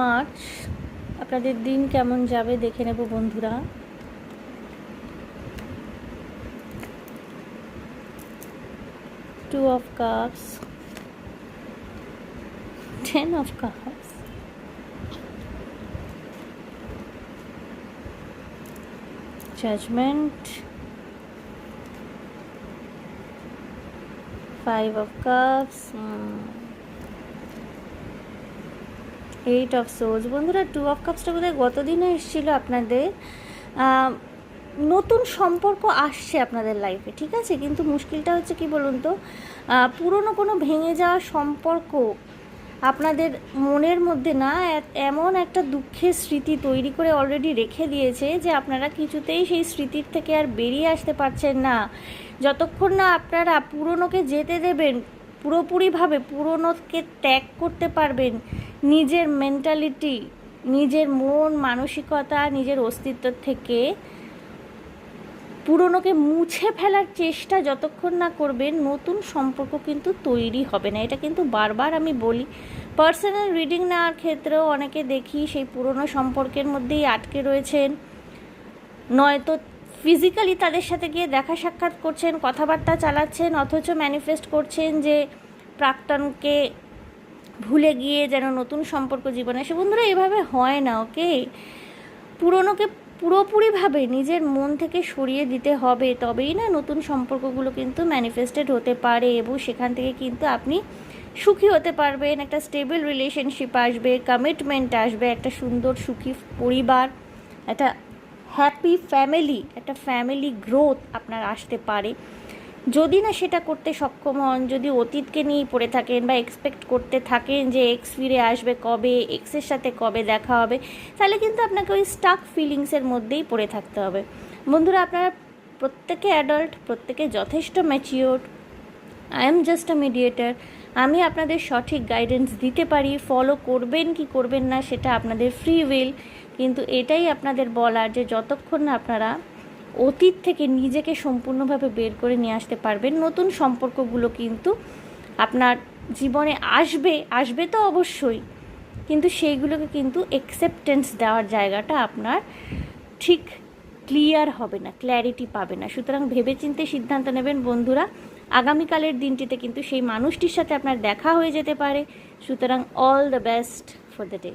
March আপনাদের দিন কেমন যাবে দেখে নেব বন্ধুরা। Two of cups, 10 of cups, judgement, 5 of cups, 8 of swords. বন্ধুরা 2 অফ কাপসটা বোধহয় গতদিনও এসেছিলো আপনাদের। নতুন সম্পর্ক আসছে আপনাদের লাইফে, ঠিক আছে, কিন্তু মুশকিলটা হচ্ছে কি বলুন তো, পুরনো কোনো ভেঙে যাওয়া সম্পর্ক আপনাদের মনের মধ্যে না এমন একটা দুঃখের স্মৃতি তৈরি করে অলরেডি রেখে দিয়েছে যে আপনারা কিছুতেই সেই স্মৃতির থেকে আর বেরিয়ে আসতে পারছেন না। যতক্ষণ না আপনারা পুরনোকে যেতে দেবেন, পুরোপুরিভাবে পুরনোকে ত্যাগ করতে পারবেন, নিজের মেন্টালিটি, নিজের মন মানসিকতা, নিজের অস্তিত্ব থেকে পুরনোকে মুছে ফেলার চেষ্টা যতক্ষণ না করবেন, নতুন সম্পর্ক কিন্তু তৈরি হবে না। এটা কিন্তু বারবার আমি বলি। পার্সোনাল রিডিং নেওয়ার ক্ষেত্রেও অনেকে দেখি সেই পুরনো সম্পর্কের মধ্যেই আটকে রয়েছেন, নয়তো ফিজিক্যালি তাদের সাথে গিয়ে দেখা সাক্ষাৎ করছেন, কথাবার্তা চালাচ্ছেন, অথচ ম্যানিফেস্ট করছেন যে প্রাক্তনকে ভুলে গিয়ে যেন নতুন সম্পর্ক জীবনে আসে। বন্ধুরা এভাবে হয় না, ওকে। পুরনোকে পুরোপুরিভাবে নিজের মন থেকে সরিয়ে দিতে হবে, তবেই না নতুন সম্পর্কগুলো কিন্তু ম্যানিফেস্টেড হতে পারে এবং সেখান থেকে কিন্তু আপনি সুখী হতে পারবেন, একটা স্টেবল রিলেশনশিপ আসবে, কমিটমেন্ট আসবে, একটা সুন্দর সুখী পরিবার, একটা হ্যাপি ফ্যামিলি, একটা ফ্যামিলি গ্রোথ আপনার আসতে পারে। যদি না সেটা করতে সক্ষম হন, যদি অতীতকে নিয়েই পড়ে থাকেন বা এক্সপেক্ট করতে থাকেন যে এক্স ফিরে আসবে কবে, এক্সের সাথে কবে দেখা হবে, তাহলে কিন্তু আপনাকে ওই স্টাক ফিলিংসের মধ্যেই পড়ে থাকতে হবে। বন্ধুরা আপনারা প্রত্যেকে অ্যাডাল্ট, প্রত্যেকে যথেষ্ট mature. I am just a mediator. আমি আপনাদের সঠিক গাইডেন্স দিতে পারি, ফলো করবেন কি করবেন না সেটা আপনাদের ফ্রি উইল, কিন্তু এটাই আপনাদের বলার যে যতক্ষণ না আপনারা অতীত থেকে নিজেকে সম্পূর্ণভাবে বের করে নিয়ে আসতে পারবেন, নতুন সম্পর্কগুলো কিন্তু আপনার জীবনে আসবে তো অবশ্যই, কিন্তু সেইগুলোকে কিন্তু অ্যাকসেপ্টেন্স দেওয়ার জায়গাটা আপনার ঠিক ক্লিয়ার হবে না, ক্ল্যারিটি পাবে না। সুতরাং ভেবেচিন্তে সিদ্ধান্ত নেবেন বন্ধুরা। আগামীকালের দিনটিতে কিন্তু সেই মানুষটির সাথে আপনার দেখা হয়ে যেতে পারে। সুতরাং all the best for the day.